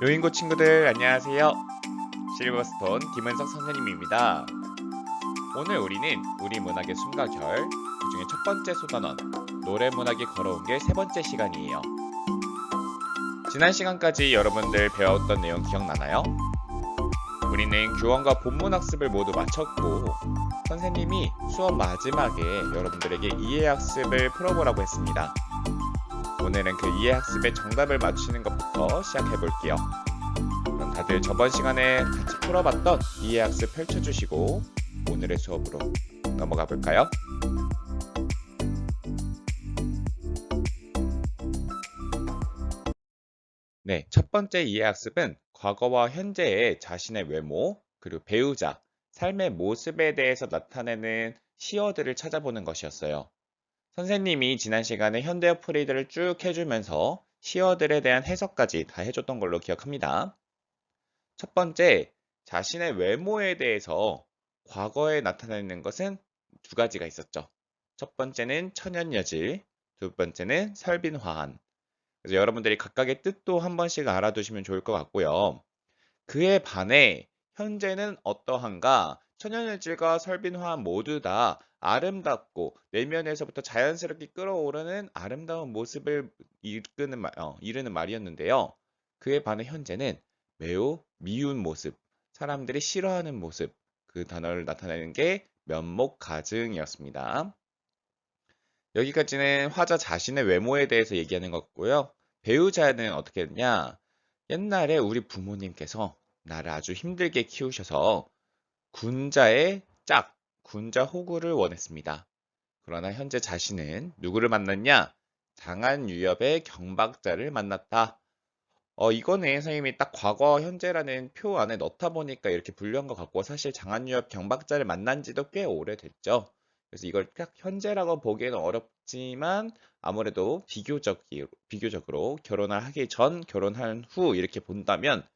요인고 친구들 안녕하세요. 실버스톤 김은석 선생님입니다. 오늘 우리는 우리 문학의 숨과 결, 그중에 첫 번째 소단원, 노래 문학이 걸어온 게 세 번째 시간이에요. 지난 시간까지 여러분들 배웠던 내용 기억나나요? 우리는 교원과 본문 학습을 모두 마쳤고 선생님이 수업 마지막에 여러분들에게 이해학습을 풀어보라고 했습니다. 오늘은 그 이해학습의 정답을 맞추는 것부터 시작해 볼게요. 그럼 다들 저번 시간에 같이 풀어봤던 이해학습 펼쳐주시고 오늘의 수업으로 넘어가 볼까요? 네, 첫 번째 이해학습은 과거와 현재의 자신의 외모, 그리고 배우자, 삶의 모습에 대해서 나타내는 시어들을 찾아보는 것이었어요. 선생님이 지난 시간에 현대어 풀이들을 쭉 해주면서 시어들에 대한 해석까지 다 해줬던 걸로 기억합니다. 첫 번째, 자신의 외모에 대해서 과거에 나타내는 것은 두 가지가 있었죠. 첫 번째는 천연여질, 두 번째는 설빈화한. 그래서 여러분들이 각각의 뜻도 한 번씩 알아두시면 좋을 것 같고요. 그에 반해 현재는 어떠한가? 천연여질과 설빈화한 모두 다 아름답고 내면에서부터 자연스럽게 끌어오르는 아름다운 모습을 이르는 말이었는데요. 그에 반해 현재는 매우 미운 모습, 사람들이 싫어하는 모습, 그 단어를 나타내는 게 면목가증이었습니다. 여기까지는 화자 자신의 외모에 대해서 얘기하는 거고요. 배우자는 어떻게 했냐? 옛날에 우리 부모님께서 나를 아주 힘들게 키우셔서 군자의 짝, 군자 호구를 원했습니다. 그러나 현재 자신은 누구를 만났냐? 장한유엽의 경박자를 만났다. 이거는 선생님이 딱 과거, 현재라는 표 안에 넣다 보니까 이렇게 분류한 것 같고 사실 장한유엽 경박자를 만난 지도 꽤 오래됐죠. 그래서 이걸 딱 현재라고 보기에는 어렵지만 아무래도 비교적으로 결혼을 하기 전, 결혼한 후 이렇게 본다면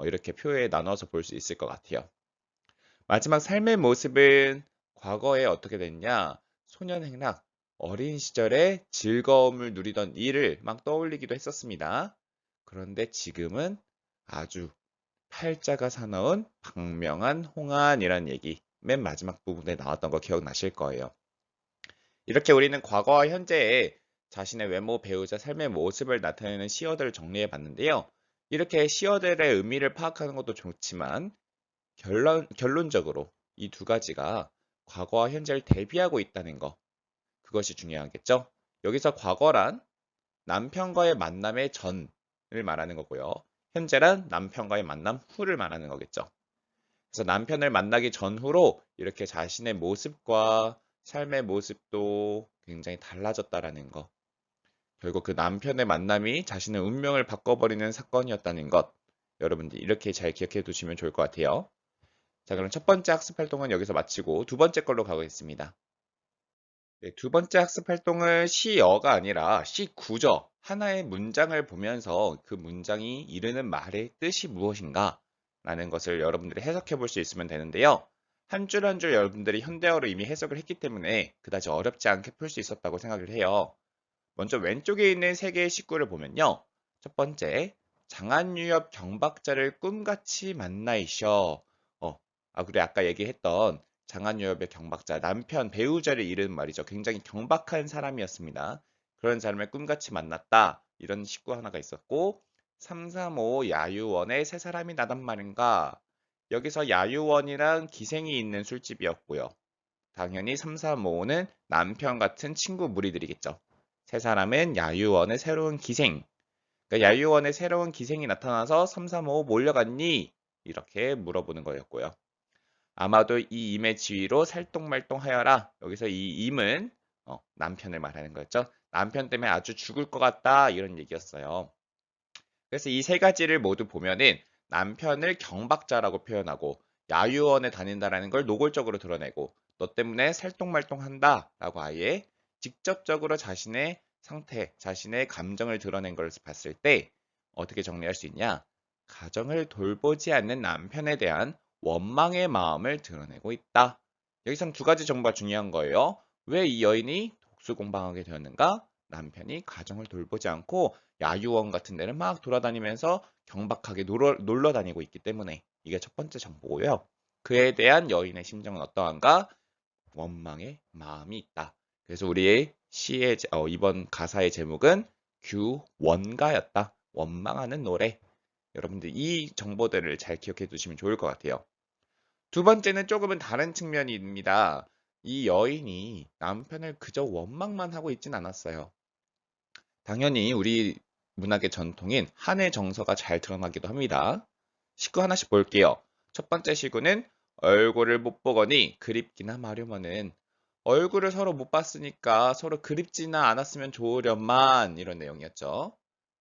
이렇게 표에 나눠서 볼 수 있을 것 같아요. 마지막 삶의 모습은 과거에 어떻게 됐냐? 소년행락, 어린 시절에 즐거움을 누리던 일을 막 떠올리기도 했었습니다. 그런데 지금은 아주 팔자가 사나운 박명한 홍안이라는 얘기 맨 마지막 부분에 나왔던 거 기억나실 거예요. 이렇게 우리는 과거와 현재의 자신의 외모, 배우자, 삶의 모습을 나타내는 시어들을 정리해 봤는데요. 이렇게 시어들의 의미를 파악하는 것도 좋지만 결론적으로 이 두 가지가 과거와 현재를 대비하고 있다는 거, 그것이 중요하겠죠? 여기서 과거란 남편과의 만남의 전을 말하는 거고요. 현재란 남편과의 만남 후를 말하는 거겠죠. 그래서 남편을 만나기 전후로 이렇게 자신의 모습과 삶의 모습도 굉장히 달라졌다라는 거. 결국 그 남편의 만남이 자신의 운명을 바꿔버리는 사건이었다는 것. 여러분들 이렇게 잘 기억해 두시면 좋을 것 같아요. 자, 그럼 첫 번째 학습 활동은 여기서 마치고 두 번째 걸로 가겠습니다. 네, 두 번째 학습 활동은 시어가 아니라 시구조, 하나의 문장을 보면서 그 문장이 이르는 말의 뜻이 무엇인가 라는 것을 여러분들이 해석해 볼 수 있으면 되는데요. 한 줄 한 줄 여러분들이 현대어로 이미 해석을 했기 때문에 그다지 어렵지 않게 풀 수 있었다고 생각을 해요. 먼저 왼쪽에 있는 세 개의 식구를 보면요. 첫 번째, 장한유엽 경박자를 꿈같이 만나이셔. 그래 아까 얘기했던 장한유엽의 경박자, 남편, 배우자를 이르는 말이죠. 굉장히 경박한 사람이었습니다. 그런 사람을 꿈같이 만났다. 이런 식구 하나가 있었고 335 야유원에 세 사람이 나단 말인가? 여기서 야유원이랑 기생이 있는 술집이었고요. 당연히 335는 남편 같은 친구 무리들이겠죠. 세 사람은 야유원의 새로운 기생. 그러니까 야유원의 새로운 기생이 나타나서 335 몰려갔니? 이렇게 물어보는 거였고요. 아마도 이 임의 지위로 살똥말똥하여라. 여기서 이 임은 남편을 말하는 거였죠. 남편 때문에 아주 죽을 것 같다. 이런 얘기였어요. 그래서 이 세 가지를 모두 보면은 남편을 경박자라고 표현하고 야유원에 다닌다라는 걸 노골적으로 드러내고 너 때문에 살똥말똥한다 라고 아예 직접적으로 자신의 상태, 자신의 감정을 드러낸 걸 봤을 때 어떻게 정리할 수 있냐? 가정을 돌보지 않는 남편에 대한 원망의 마음을 드러내고 있다. 여기선 두 가지 정보가 중요한 거예요. 왜 이 여인이 독수공방하게 되었는가? 남편이 가정을 돌보지 않고 야유원 같은 데를 막 돌아다니면서 경박하게 놀러 다니고 있기 때문에 이게 첫 번째 정보고요. 그에 대한 여인의 심정은 어떠한가? 원망의 마음이 있다. 그래서 우리의 이번 가사의 제목은 규원가였다. 원망하는 노래. 여러분들 이 정보들을 잘 기억해 두시면 좋을 것 같아요. 두 번째는 조금은 다른 측면입니다. 이 여인이 남편을 그저 원망만 하고 있진 않았어요. 당연히 우리 문학의 전통인 한의 정서가 잘 드러나기도 합니다. 시구 하나씩 볼게요. 첫 번째 시구는 얼굴을 못 보거니 그립기나 마려머는 얼굴을 서로 못 봤으니까 서로 그립지나 않았으면 좋으련만 이런 내용이었죠.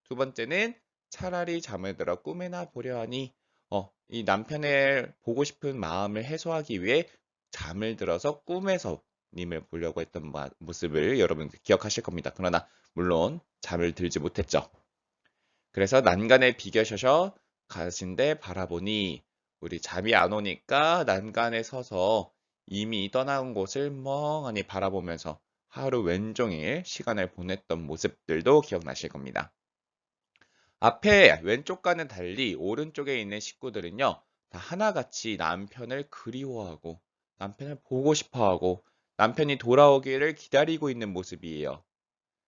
두 번째는 차라리 잠을 들어 꿈에나 보려 하니 이 남편을 보고 싶은 마음을 해소하기 위해 잠을 들어서 꿈에서 님을 보려고 했던 모습을 여러분 기억하실 겁니다. 그러나 물론 잠을 들지 못했죠. 그래서 난간에 비겨셔서 가신데 바라보니 우리 잠이 안 오니까 난간에 서서 이미 떠나온 곳을 멍하니 바라보면서 하루 왼종일 시간을 보냈던 모습들도 기억나실 겁니다. 앞에 왼쪽과는 달리 오른쪽에 있는 식구들은요, 다 하나같이 남편을 그리워하고 남편을 보고 싶어하고 남편이 돌아오기를 기다리고 있는 모습이에요.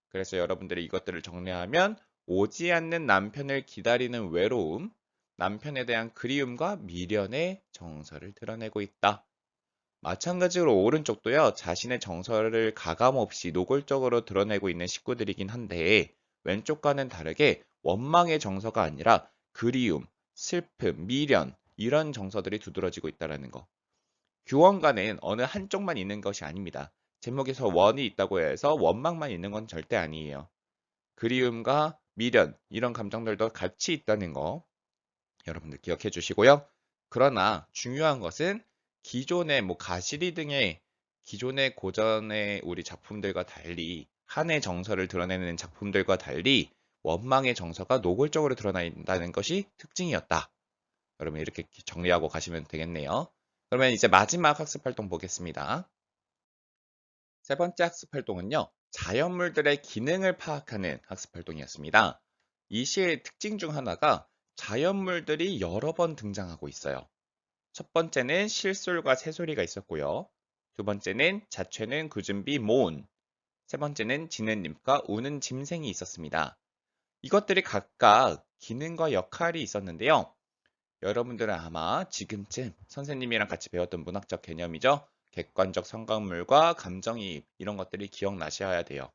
그래서 여러분들이 이것들을 정리하면 오지 않는 남편을 기다리는 외로움, 남편에 대한 그리움과 미련의 정서를 드러내고 있다. 마찬가지로 오른쪽도요, 자신의 정서를 가감없이 노골적으로 드러내고 있는 식구들이긴 한데, 왼쪽과는 다르게 원망의 정서가 아니라 그리움, 슬픔, 미련, 이런 정서들이 두드러지고 있다는 거. 규원가는 어느 한쪽만 있는 것이 아닙니다. 제목에서 원이 있다고 해서 원망만 있는 건 절대 아니에요. 그리움과 미련, 이런 감정들도 같이 있다는 거 여러분들 기억해 주시고요. 그러나 중요한 것은 기존의 가시리 등의 기존의 고전의 우리 작품들과 달리 한의 정서를 드러내는 작품들과 달리 원망의 정서가 노골적으로 드러난다는 것이 특징이었다. 여러분 이렇게 정리하고 가시면 되겠네요. 그러면 이제 마지막 학습 활동 보겠습니다. 세 번째 학습 활동은요. 자연물들의 기능을 파악하는 학습 활동이었습니다. 이 시의 특징 중 하나가 자연물들이 여러 번 등장하고 있어요. 첫 번째는 실솔과 새소리가 있었고요. 두 번째는 자취는 구준비 모온, 세 번째는 지는 잎과 우는 짐승이 있었습니다. 이것들이 각각 기능과 역할이 있었는데요. 여러분들은 아마 지금쯤 선생님이랑 같이 배웠던 문학적 개념이죠. 객관적 성감물과 감정이입 이런 것들이 기억나셔야 돼요.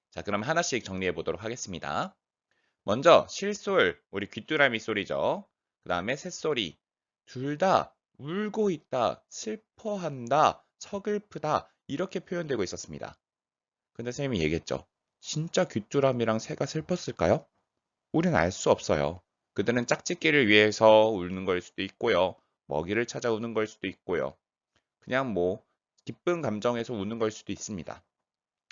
자, 그럼 하나씩 정리해 보도록 하겠습니다. 먼저 실솔, 우리 귀뚜라미 소리죠. 그 다음에 새소리. 둘 다 울고 있다, 슬퍼한다, 서글프다 이렇게 표현되고 있었습니다. 근데 선생님이 얘기했죠. 진짜 귀뚜라미랑 새가 슬펐을까요? 우린 알 수 없어요. 그들은 짝짓기를 위해서 우는 걸 수도 있고요. 먹이를 찾아 우는 걸 수도 있고요. 그냥 기쁜 감정에서 우는 걸 수도 있습니다.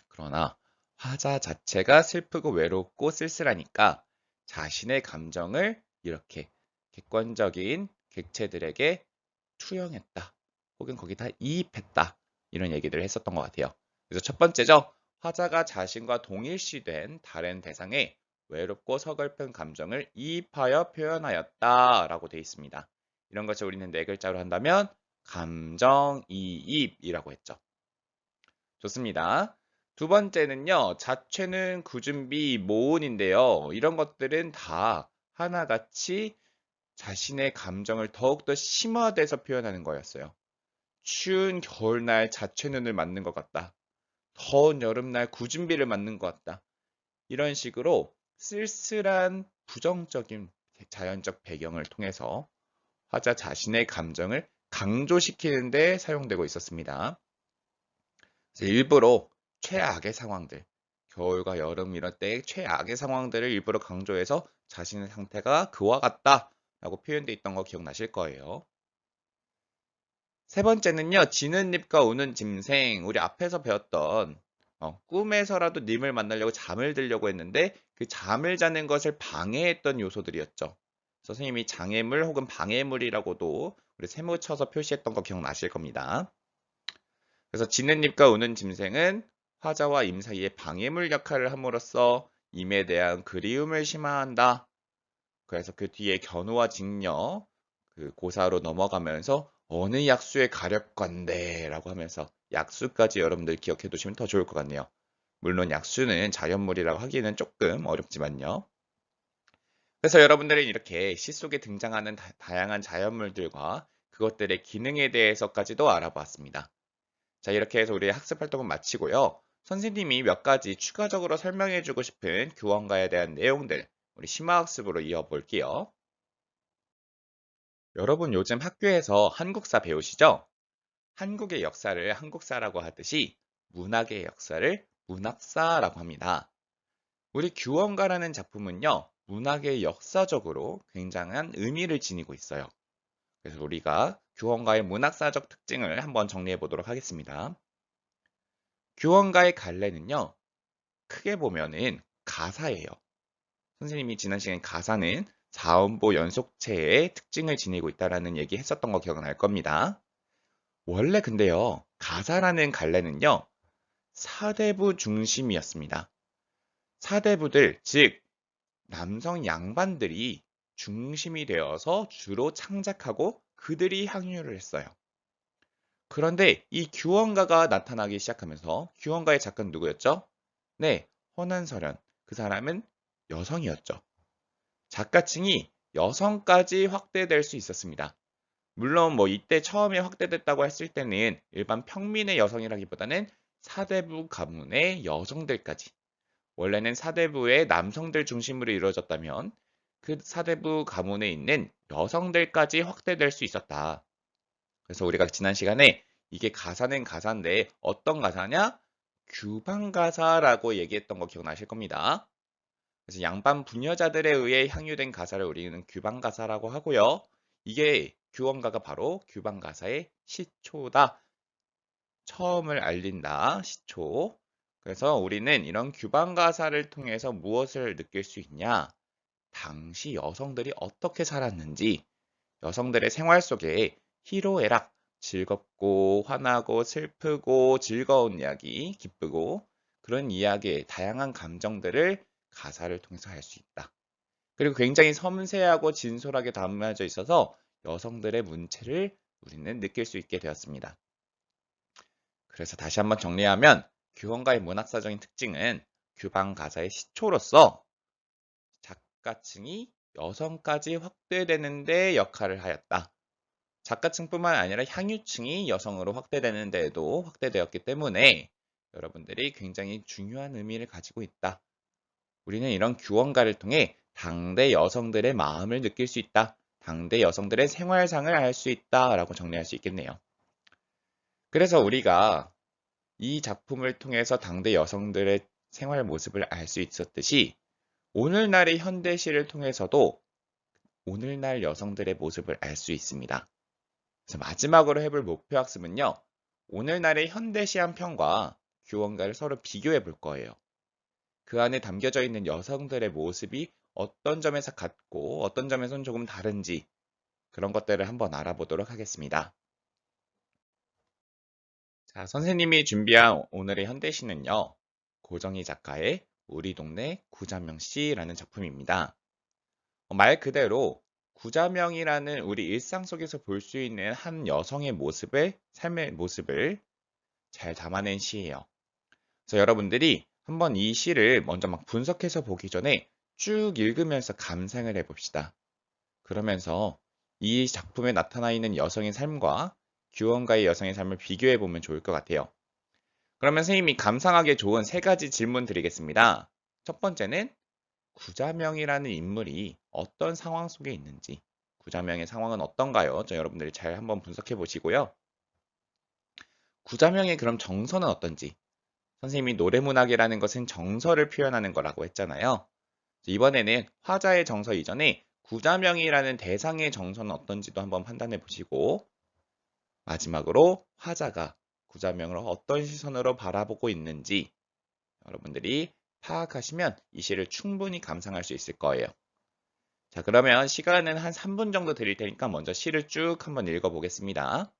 그러나 화자 자체가 슬프고 외롭고 쓸쓸하니까 자신의 감정을 이렇게 객관적인 객체들에게 투영했다. 혹은 거기다 이입했다. 이런 얘기들을 했었던 것 같아요. 그래서 첫 번째죠. 화자가 자신과 동일시된 다른 대상에 외롭고 서글픈 감정을 이입하여 표현하였다. 라고 되어 있습니다. 이런 것을 우리는 네 글자로 한다면 감정이입이라고 했죠. 좋습니다. 두 번째는요. 자체는 구준비 모온인데요. 이런 것들은 다 하나같이 자신의 감정을 더욱더 심화돼서 표현하는 거였어요. 추운 겨울날 자취눈을 맞는 것 같다. 더운 여름날 구준비를 맞는 것 같다. 이런 식으로 쓸쓸한 부정적인 자연적 배경을 통해서 화자 자신의 감정을 강조시키는 데 사용되고 있었습니다. 그래서 일부러 최악의 상황들, 겨울과 여름 이럴 때 최악의 상황들을 일부러 강조해서 자신의 상태가 그와 같다 라고 표현되어 있던 거 기억나실 거예요. 세 번째는요. 지는 잎과 우는 짐승. 우리 앞에서 배웠던 꿈에서라도 님을 만나려고 잠을 들려고 했는데 그 잠을 자는 것을 방해했던 요소들이었죠. 선생님이 장애물 혹은 방해물이라고도 우리 세무 쳐서 표시했던 거 기억나실 겁니다. 그래서 지는 잎과 우는 짐승은 화자와 임 사이의 방해물 역할을 함으로써 임에 대한 그리움을 심화한다. 그래서 그 뒤에 견우와 직녀, 그 고사로 넘어가면서 어느 약수에 가렵 건데라고 하면서 약수까지 여러분들 기억해 두시면 더 좋을 것 같네요. 물론 약수는 자연물이라고 하기는 조금 어렵지만요. 그래서 여러분들은 이렇게 시 속에 등장하는 다양한 자연물들과 그것들의 기능에 대해서까지도 알아보았습니다. 자, 이렇게 해서 우리의 학습 활동은 마치고요. 선생님이 몇 가지 추가적으로 설명해 주고 싶은 교원가에 대한 내용들, 우리 심화학습으로 이어볼게요. 여러분 요즘 학교에서 한국사 배우시죠? 한국의 역사를 한국사라고 하듯이 문학의 역사를 문학사라고 합니다. 우리 규원가라는 작품은요, 문학의 역사적으로 굉장한 의미를 지니고 있어요. 그래서 우리가 규원가의 문학사적 특징을 한번 정리해 보도록 하겠습니다. 규원가의 갈래는요, 크게 보면은 가사예요. 선생님이 지난 시간에 가사는 사음보 연속체의 특징을 지니고 있다라는 얘기 했었던 거 기억날 겁니다. 원래 근데요, 가사라는 갈래는요, 사대부 중심이었습니다. 사대부들, 즉 남성 양반들이 중심이 되어서 주로 창작하고 그들이 향유를 했어요. 그런데 이 규원가가 나타나기 시작하면서 규원가의 작가는 누구였죠? 네, 허난설현. 그 사람은 여성이었죠. 작가층이 여성까지 확대될 수 있었습니다. 물론 뭐 이때 처음에 확대됐다고 했을 때는 일반 평민의 여성이라기보다는 사대부 가문의 여성들까지, 원래는 사대부의 남성들 중심으로 이루어졌다면 그 사대부 가문에 있는 여성들까지 확대될 수 있었다. 그래서 우리가 지난 시간에 이게 가사는 가사인데 어떤 가사냐? 규방가사라고 얘기했던 거 기억나실 겁니다. 그래서 양반 부녀자들에 의해 향유된 가사를 우리는 규방가사라고 하고요. 이게 규원가가 바로 규방가사의 시초다. 처음을 알린다. 시초. 그래서 우리는 이런 규방가사를 통해서 무엇을 느낄 수 있냐? 당시 여성들이 어떻게 살았는지, 여성들의 생활 속에 희로애락, 즐겁고 화나고 슬프고 즐거운 이야기, 기쁘고 그런 이야기의 다양한 감정들을 가사를 통해서 할 수 있다. 그리고 굉장히 섬세하고 진솔하게 담아져 있어서 여성들의 문체를 우리는 느낄 수 있게 되었습니다. 그래서 다시 한번 정리하면 규원가의 문학사적인 특징은 규방 가사의 시초로서 작가층이 여성까지 확대되는 데 역할을 하였다. 작가층뿐만 아니라 향유층이 여성으로 확대되는 데에도 확대되었기 때문에 여러분들이 굉장히 중요한 의미를 가지고 있다. 우리는 이런 규원가를 통해 당대 여성들의 마음을 느낄 수 있다. 당대 여성들의 생활상을 알 수 있다라고 정리할 수 있겠네요. 그래서 우리가 이 작품을 통해서 당대 여성들의 생활 모습을 알 수 있었듯이 오늘날의 현대시를 통해서도 오늘날 여성들의 모습을 알 수 있습니다. 그래서 마지막으로 해볼 목표 학습은요. 오늘날의 현대시 한 편과 규원가를 서로 비교해 볼 거예요. 그 안에 담겨져 있는 여성들의 모습이 어떤 점에서 같고 어떤 점에서는 조금 다른지 그런 것들을 한번 알아보도록 하겠습니다. 자, 선생님이 준비한 오늘의 현대시는요. 고정희 작가의 우리 동네 구자명씨라는 작품입니다. 말 그대로 구자명이라는 우리 일상 속에서 볼 수 있는 한 여성의 삶의 모습을 잘 담아낸 시예요. 그래서 여러분들이 한번 이 시를 먼저 막 분석해서 보기 전에 쭉 읽으면서 감상을 해봅시다. 그러면서 이 작품에 나타나 있는 여성의 삶과 규원가의 여성의 삶을 비교해 보면 좋을 것 같아요. 그러면 선생님이 감상하기 좋은 세 가지 질문 드리겠습니다. 첫 번째는 구자명이라는 인물이 어떤 상황 속에 있는지, 구자명의 상황은 어떤가요? 여러분들이 잘 한번 분석해 보시고요. 구자명의 그럼 정서는 어떤지, 선생님이 노래문학이라는 것은 정서를 표현하는 거라고 했잖아요. 이번에는 화자의 정서 이전에 구자명이라는 대상의 정서는 어떤지도 한번 판단해 보시고, 마지막으로 화자가 구자명을 어떤 시선으로 바라보고 있는지 여러분들이 파악하시면 이 시를 충분히 감상할 수 있을 거예요. 자, 그러면 시간은 한 3분 정도 드릴 테니까 먼저 시를 쭉 한번 읽어보겠습니다.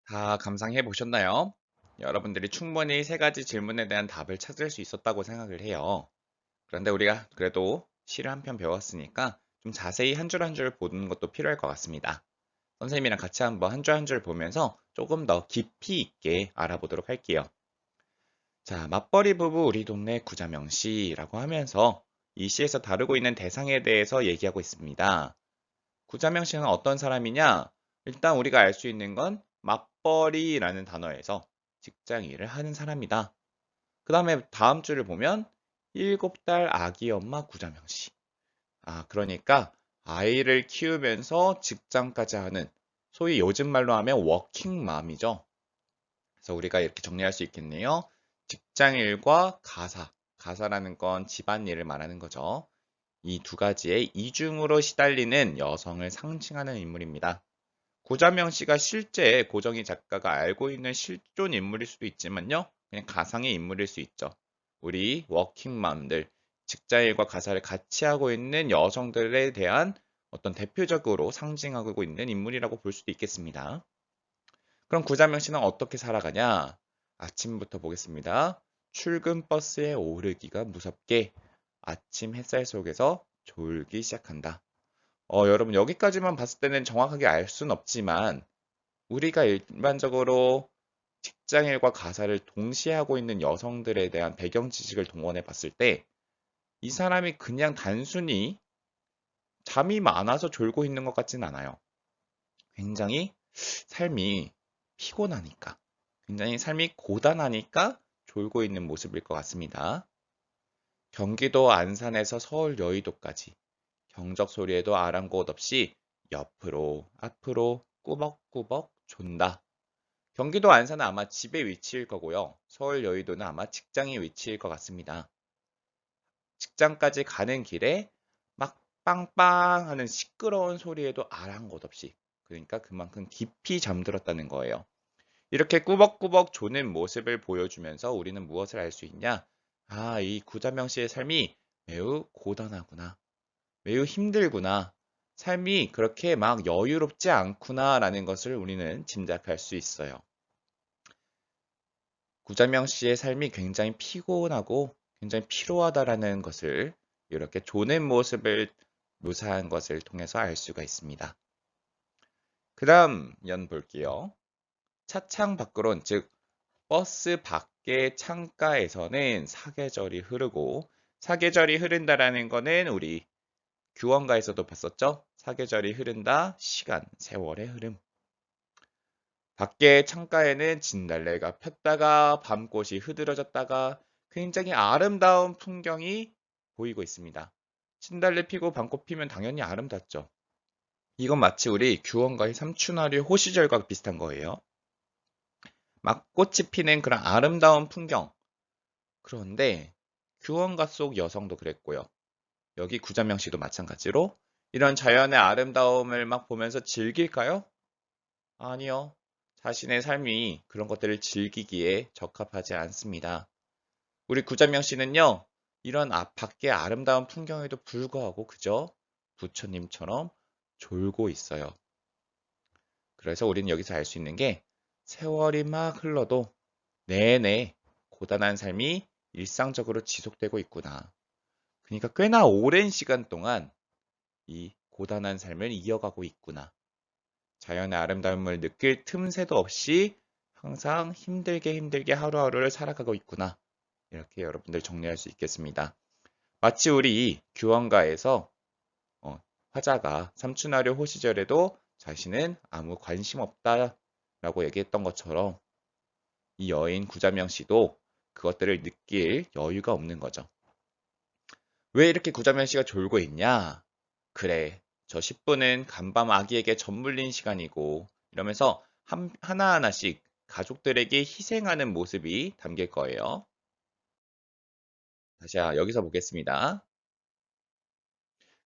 다 감상해 보셨나요? 여러분들이 충분히 세 가지 질문에 대한 답을 찾을 수 있었다고 생각을 해요. 그런데 우리가 그래도 시를 한 편 배웠으니까 좀 자세히 한 줄 한 줄 보는 것도 필요할 것 같습니다. 선생님이랑 같이 한번 한 줄 한 줄 보면서 조금 더 깊이 있게 알아보도록 할게요. 자, 맞벌이 부부 우리 동네 구자명 씨라고 하면서 이 시에서 다루고 있는 대상에 대해서 얘기하고 있습니다. 구자명 씨는 어떤 사람이냐? 일단 우리가 알 수 있는 건 맞벌이라는 단어에서 직장 일을 하는 사람이다. 그 다음에 다음 줄을 보면 7달 아기 엄마 구자명 씨. 아, 그러니까 아이를 키우면서 직장까지 하는 소위 요즘 말로 하면 워킹맘이죠. 그래서 우리가 이렇게 정리할 수 있겠네요. 직장일과 가사. 가사라는 건 집안일을 말하는 거죠. 이 두 가지의 이중으로 시달리는 여성을 상징하는 인물입니다. 고자명 씨가 실제 고정희 작가가 알고 있는 실존 인물일 수도 있지만요. 그냥 가상의 인물일 수 있죠. 우리 워킹맘들, 직장일과 가사를 같이 하고 있는 여성들에 대한 어떤 대표적으로 상징하고 있는 인물이라고 볼 수도 있겠습니다. 그럼 구자명 씨는 어떻게 살아가냐? 아침부터 보겠습니다. 출근 버스에 오르기가 무섭게 아침 햇살 속에서 졸기 시작한다. 여러분 여기까지만 봤을 때는 정확하게 알 수는 없지만 우리가 일반적으로 직장일과 가사를 동시에 하고 있는 여성들에 대한 배경 지식을 동원해 봤을 때 이 사람이 그냥 단순히 잠이 많아서 졸고 있는 것 같진 않아요. 굉장히 삶이 피곤하니까, 굉장히 삶이 고단하니까 졸고 있는 모습일 것 같습니다. 경기도 안산에서 서울 여의도까지 경적 소리에도 아랑곳 없이 옆으로 앞으로 꾸벅꾸벅 존다. 경기도 안산은 아마 집의 위치일 거고요. 서울 여의도는 아마 직장의 위치일 것 같습니다. 직장까지 가는 길에 막 빵빵 하는 시끄러운 소리에도 아랑곳 없이 그러니까 그만큼 깊이 잠들었다는 거예요. 이렇게 꾸벅꾸벅 조는 모습을 보여주면서 우리는 무엇을 알 수 있냐? 아, 이 구자명 씨의 삶이 매우 고단하구나. 매우 힘들구나. 삶이 그렇게 막 여유롭지 않구나라는 것을 우리는 짐작할 수 있어요. 구자명 씨의 삶이 굉장히 피곤하고 굉장히 피로하다라는 것을 이렇게 조는 모습을 묘사한 것을 통해서 알 수가 있습니다. 그 다음 연 볼게요. 차창 밖으론 즉 버스 밖의 창가에서는 사계절이 흐르고 사계절이 흐른다라는 거는 우리 규원가에서도 봤었죠? 사계절이 흐른다, 시간, 세월의 흐름. 밖에 창가에는 진달래가 폈다가 밤꽃이 흐드러졌다가 굉장히 아름다운 풍경이 보이고 있습니다. 진달래 피고 밤꽃 피면 당연히 아름답죠. 이건 마치 우리 규원가의 삼춘하류 호시절과 비슷한 거예요. 막 꽃이 피는 그런 아름다운 풍경. 그런데 규원가 속 여성도 그랬고요. 여기 구자명 씨도 마찬가지로 이런 자연의 아름다움을 막 보면서 즐길까요? 아니요. 자신의 삶이 그런 것들을 즐기기에 적합하지 않습니다. 우리 구자명 씨는요, 이런 밖의 아름다운 풍경에도 불구하고 그저 부처님처럼 졸고 있어요. 그래서 우리는 여기서 알 수 있는 게 세월이 막 흘러도 내내 고단한 삶이 일상적으로 지속되고 있구나. 그러니까 꽤나 오랜 시간 동안 이 고단한 삶을 이어가고 있구나. 자연의 아름다움을 느낄 틈새도 없이 항상 힘들게 하루하루를 살아가고 있구나. 이렇게 여러분들 정리할 수 있겠습니다. 마치 우리 규원가에서 화자가 삼춘하려 호시절에도 자신은 아무 관심 없다라고 얘기했던 것처럼 이 여인 구자명 씨도 그것들을 느낄 여유가 없는 거죠. 왜 이렇게 구자명 씨가 졸고 있냐? 그래, 저 10분은 간밤 아기에게 젖물린 시간이고 이러면서 하나하나씩 가족들에게 희생하는 모습이 담길 거예요. 다시 여기서 보겠습니다.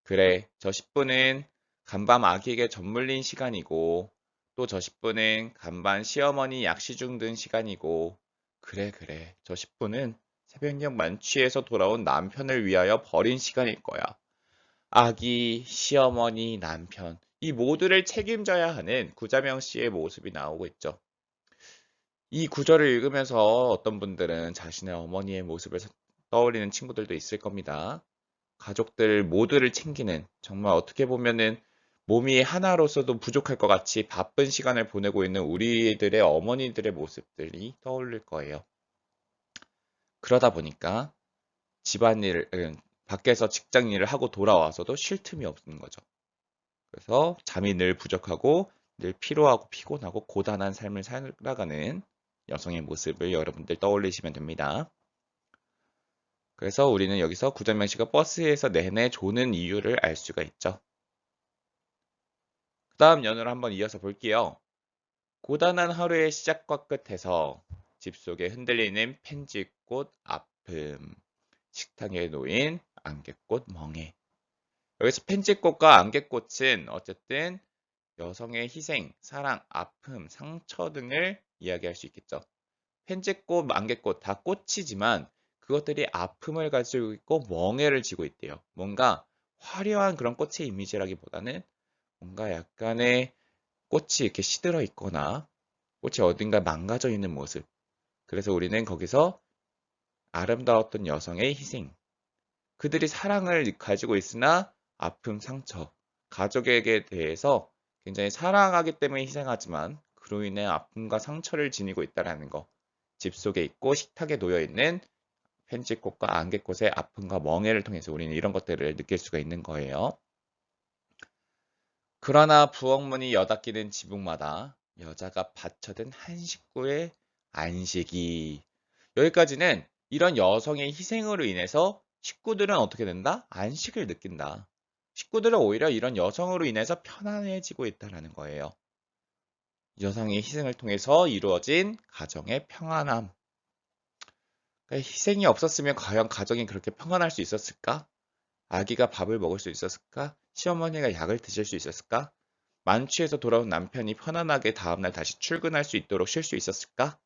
그래, 저 10분은 간밤 아기에게 젖물린 시간이고 또 저 10분은 간밤 시어머니 약시중 든 시간이고 그래, 저 10분은 새벽녘 만취해서 돌아온 남편을 위하여 버린 시간일 거야. 아기, 시어머니, 남편 이 모두를 책임져야 하는 구자명 씨의 모습이 나오고 있죠. 이 구절을 읽으면서 어떤 분들은 자신의 어머니의 모습을 떠올리는 친구들도 있을 겁니다. 가족들 모두를 챙기는 정말 어떻게 보면은 몸이 하나로서도 부족할 것 같이 바쁜 시간을 보내고 있는 우리들의 어머니들의 모습들이 떠오를 거예요. 그러다 보니까 집안일, 밖에서 직장 일을 하고 돌아와서도 쉴 틈이 없는 거죠. 그래서 잠이 늘 부족하고 늘 피로하고 피곤하고 고단한 삶을 살아가는 여성의 모습을 여러분들 떠올리시면 됩니다. 그래서 우리는 여기서 구전명 씨가 버스에서 내내 조는 이유를 알 수가 있죠. 그 다음 연을 한번 이어서 볼게요. 고단한 하루의 시작과 끝에서 집 속에 흔들리는 펜지꽃 아픔, 식탁에 놓인 안개꽃 멍해. 여기서 펜지꽃과 안개꽃은 어쨌든 여성의 희생, 사랑, 아픔, 상처 등을 이야기할 수 있겠죠. 펜지꽃, 안개꽃 다 꽃이지만 그것들이 아픔을 가지고 있고 멍해를 지고 있대요. 뭔가 화려한 그런 꽃의 이미지라기보다는 뭔가 약간의 꽃이 이렇게 시들어 있거나 꽃이 어딘가 망가져 있는 모습. 그래서 우리는 거기서 아름다웠던 여성의 희생, 그들이 사랑을 가지고 있으나 아픔, 상처, 가족에게 대해서 굉장히 사랑하기 때문에 희생하지만 그로 인해 아픔과 상처를 지니고 있다는 거. 집 속에 있고 식탁에 놓여 있는 펜지꽃과 안개꽃의 아픔과 멍해를 통해서 우리는 이런 것들을 느낄 수가 있는 거예요. 그러나 부엌문이 여닫기는 지붕마다 여자가 받쳐든 한 식구의 안식이. 여기까지는 이런 여성의 희생으로 인해서 식구들은 어떻게 된다? 안식을 느낀다. 식구들은 오히려 이런 여성으로 인해서 편안해지고 있다는 거예요. 여성의 희생을 통해서 이루어진 가정의 평안함. 그러니까 희생이 없었으면 과연 가정이 그렇게 평안할 수 있었을까? 아기가 밥을 먹을 수 있었을까? 시어머니가 약을 드실 수 있었을까? 만취해서 돌아온 남편이 편안하게 다음날 다시 출근할 수 있도록 쉴 수 있었을까?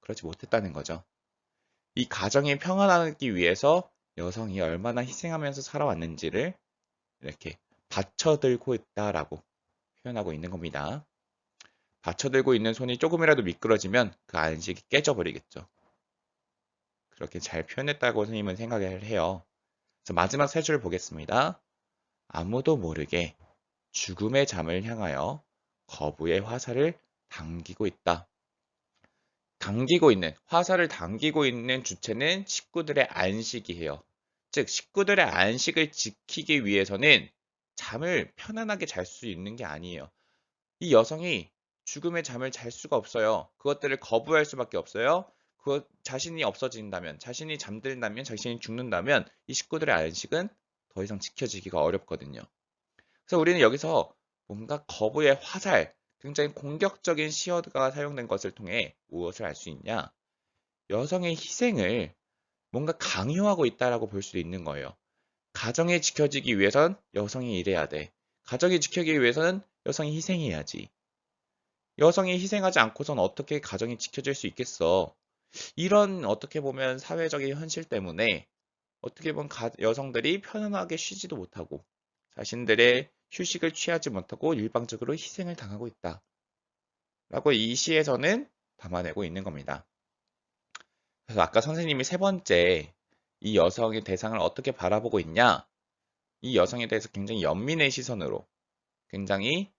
그러지 못했다는 거죠. 이 가정이 평안하기 위해서 여성이 얼마나 희생하면서 살아왔는지를 이렇게 받쳐들고 있다라고 표현하고 있는 겁니다. 받쳐들고 있는 손이 조금이라도 미끄러지면 그 안식이 깨져버리겠죠. 그렇게 잘 표현했다고 선생님은 생각을 해요. 그래서 마지막 세 줄 보겠습니다. 아무도 모르게 죽음의 잠을 향하여 거부의 화살을 당기고 있다. 당기고 있는, 화살을 당기고 있는 주체는 식구들의 안식이에요. 즉, 식구들의 안식을 지키기 위해서는 잠을 편안하게 잘 수 있는 게 아니에요. 이 여성이 죽음의 잠을 잘 수가 없어요. 그것들을 거부할 수밖에 없어요. 자신이 없어진다면, 자신이 잠들다면, 자신이 죽는다면 이 식구들의 안식은 더 이상 지켜지기가 어렵거든요. 그래서 우리는 여기서 뭔가 거부의 화살, 굉장히 공격적인 시어가 사용된 것을 통해 무엇을 알 수 있냐? 여성의 희생을 뭔가 강요하고 있다라고 볼 수도 있는 거예요. 가정이 지켜지기 위해선 여성이 일해야 돼. 가정이 지켜지기 위해서는 여성이 희생해야지. 여성이 희생하지 않고선 어떻게 가정이 지켜질 수 있겠어? 이런 어떻게 보면 사회적인 현실 때문에 어떻게 보면 여성들이 편안하게 쉬지도 못하고 자신들의 휴식을 취하지 못하고 일방적으로 희생을 당하고 있다. 라고 이 시에서는 담아내고 있는 겁니다. 그래서 아까 선생님이 세 번째 이 여성의 대상을 어떻게 바라보고 있냐? 이 여성에 대해서 굉장히 연민의 시선으로 굉장히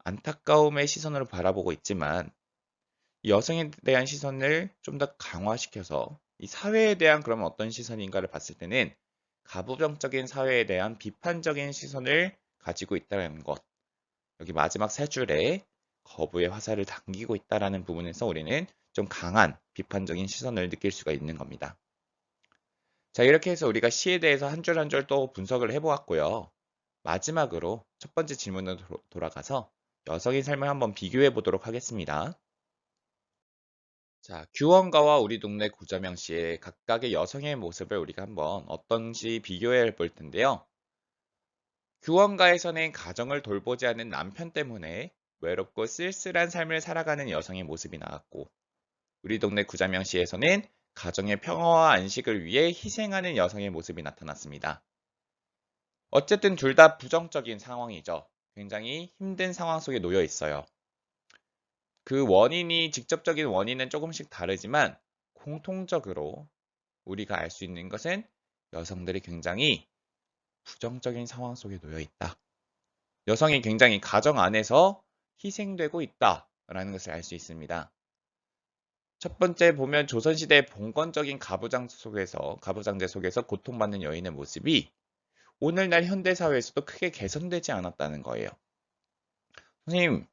안타까움의 시선으로 바라보고 있지만 이 여성에 대한 시선을 좀 더 강화시켜서 이 사회에 대한 그러면 어떤 시선인가를 봤을 때는 가부장적인 사회에 대한 비판적인 시선을 가지고 있다는 것. 여기 마지막 세 줄에 거부의 화살을 당기고 있다는 부분에서 우리는 좀 강한 비판적인 시선을 느낄 수가 있는 겁니다. 자, 이렇게 해서 우리가 시에 대해서 한 줄 한 줄 또 분석을 해보았고요. 마지막으로 첫 번째 질문으로 돌아가서 여성의 삶을 한번 비교해 보도록 하겠습니다. 자, 규원가와 우리 동네 구자명 씨의 각각의 여성의 모습을 우리가 한번 어떤지 비교해 볼 텐데요. 규원가에서는 가정을 돌보지 않는 남편 때문에 외롭고 쓸쓸한 삶을 살아가는 여성의 모습이 나왔고, 우리 동네 구자명 씨에서는 가정의 평화와 안식을 위해 희생하는 여성의 모습이 나타났습니다. 어쨌든 둘 다 부정적인 상황이죠. 굉장히 힘든 상황 속에 놓여 있어요. 그 원인이 직접적인 원인은 조금씩 다르지만 공통적으로 우리가 알 수 있는 것은 여성들이 굉장히 부정적인 상황 속에 놓여 있다. 여성이 굉장히 가정 안에서 희생되고 있다라는 것을 알 수 있습니다. 첫 번째 보면 조선시대 봉건적인 가부장제 속에서 고통받는 여인의 모습이 오늘날 현대사회에서도 크게 개선되지 않았다는 거예요. 선생님,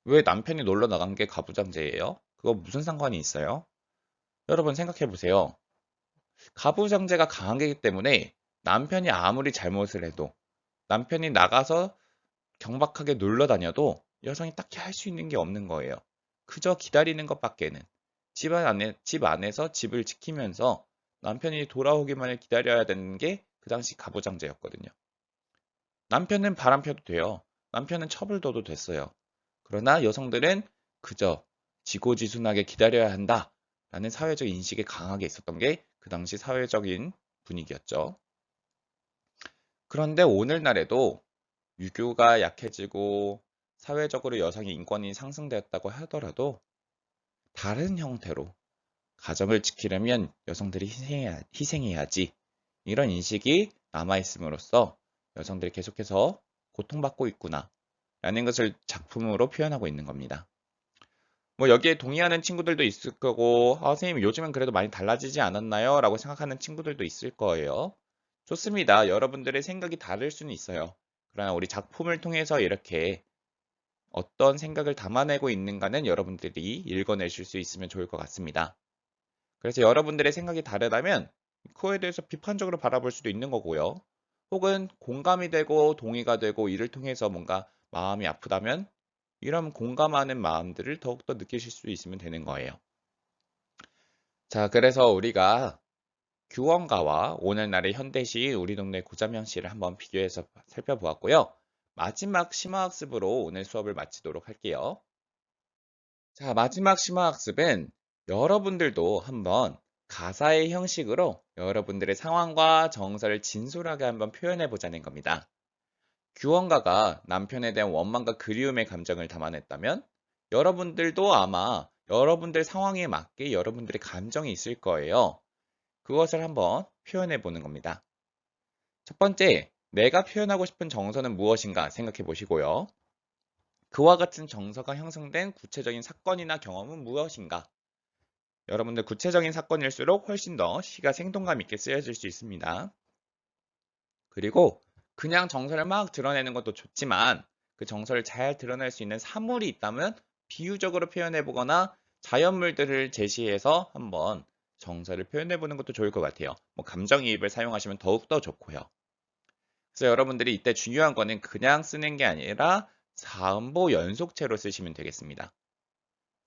왜 남편이 놀러 나간 게 가부장제예요? 그거 무슨 상관이 있어요? 여러분 생각해 보세요. 가부장제가 강하기 때문에 남편이 아무리 잘못을 해도 남편이 나가서 경박하게 놀러 다녀도 여성이 딱히 할 수 있는 게 없는 거예요. 그저 기다리는 것밖에는. 집 안에서 집을 지키면서 남편이 돌아오기만을 기다려야 되는 게 그 당시 가부장제였거든요. 남편은 바람 펴도 돼요. 남편은 첩을 둬도 됐어요. 그러나 여성들은 그저 지고지순하게 기다려야 한다라는 사회적 인식이 강하게 있었던 게 그 당시 사회적인 분위기였죠. 그런데 오늘날에도 유교가 약해지고 사회적으로 여성의 인권이 상승되었다고 하더라도 다른 형태로 가정을 지키려면 여성들이 희생해야지 이런 인식이 남아있음으로써 여성들이 계속해서 고통받고 있구나 라는 것을 작품으로 표현하고 있는 겁니다. 뭐 여기에 동의하는 친구들도 있을 거고 선생님 요즘은 그래도 많이 달라지지 않았나요? 라고 생각하는 친구들도 있을 거예요. 좋습니다. 여러분들의 생각이 다를 수는 있어요. 그러나 우리 작품을 통해서 이렇게 어떤 생각을 담아내고 있는가는 여러분들이 읽어내실 수 있으면 좋을 것 같습니다. 그래서 여러분들의 생각이 다르다면 그거에 대해서 비판적으로 바라볼 수도 있는 거고요. 혹은 공감이 되고 동의가 되고 이를 통해서 뭔가 마음이 아프다면 이런 공감하는 마음들을 더욱더 느끼실 수 있으면 되는 거예요. 자, 그래서 우리가 규원가와 오늘날의 현대시 우리 동네 고자명시를 한번 비교해서 살펴보았고요. 마지막 심화학습으로 오늘 수업을 마치도록 할게요. 자, 마지막 심화학습은 여러분들도 한번 가사의 형식으로 여러분들의 상황과 정서를 진솔하게 한번 표현해 보자는 겁니다. 규원가가 남편에 대한 원망과 그리움의 감정을 담아냈다면 여러분들도 아마 여러분들 상황에 맞게 여러분들의 감정이 있을 거예요. 그것을 한번 표현해 보는 겁니다. 첫 번째, 내가 표현하고 싶은 정서는 무엇인가 생각해 보시고요. 그와 같은 정서가 형성된 구체적인 사건이나 경험은 무엇인가? 여러분들 구체적인 사건일수록 훨씬 더 시가 생동감 있게 쓰여질 수 있습니다. 그리고 그냥 정서를 막 드러내는 것도 좋지만 그 정서를 잘 드러낼 수 있는 사물이 있다면 비유적으로 표현해 보거나 자연물들을 제시해서 한번 정서를 표현해 보는 것도 좋을 것 같아요. 뭐 감정이입을 사용하시면 더욱더 좋고요. 그래서 여러분들이 이때 중요한 거는 그냥 쓰는 게 아니라 사음보 연속체로 쓰시면 되겠습니다.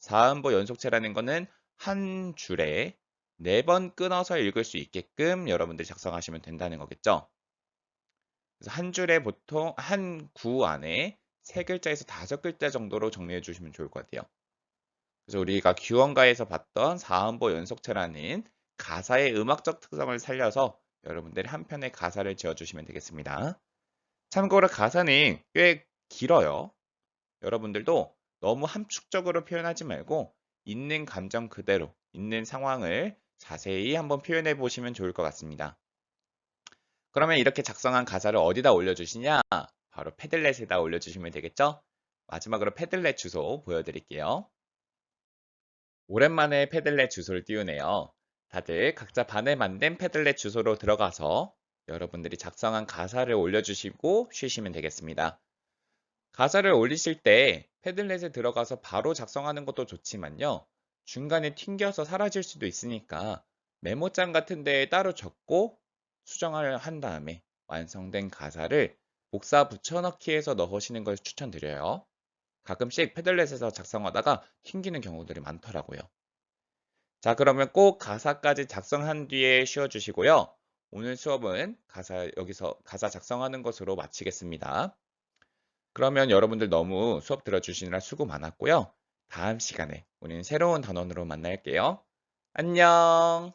사음보 연속체라는 거는 한 줄에 4번 끊어서 읽을 수 있게끔 여러분들이 작성하시면 된다는 거겠죠. 그래서 한 줄에 보통 한 구 안에 3글자에서 5글자 정도로 정리해 주시면 좋을 것 같아요. 그래서 우리가 규원가에서 봤던 사음보 연속체라는 가사의 음악적 특성을 살려서 여러분들이 한 편의 가사를 지어주시면 되겠습니다. 참고로 가사는 꽤 길어요. 여러분들도 너무 함축적으로 표현하지 말고 있는 감정 그대로, 있는 상황을 자세히 한번 표현해 보시면 좋을 것 같습니다. 그러면 이렇게 작성한 가사를 어디다 올려주시냐? 바로 패들렛에다 올려주시면 되겠죠? 마지막으로 패들렛 주소 보여드릴게요. 오랜만에 패들렛 주소를 띄우네요. 다들 각자 반에 만든 패들렛 주소로 들어가서 여러분들이 작성한 가사를 올려주시고 쉬시면 되겠습니다. 가사를 올리실 때 패들렛에 들어가서 바로 작성하는 것도 좋지만요. 중간에 튕겨서 사라질 수도 있으니까 메모장 같은 데에 따로 적고 수정을 한 다음에 완성된 가사를 복사 붙여넣기 해서 넣으시는 걸 추천드려요. 가끔씩 패들렛에서 작성하다가 튕기는 경우들이 많더라고요. 자, 그러면 꼭 가사까지 작성한 뒤에 쉬어주시고요. 오늘 수업은 여기서 가사 작성하는 것으로 마치겠습니다. 그러면 여러분들 너무 수업 들어주시느라 수고 많았고요. 다음 시간에 우리는 새로운 단원으로 만날게요. 안녕!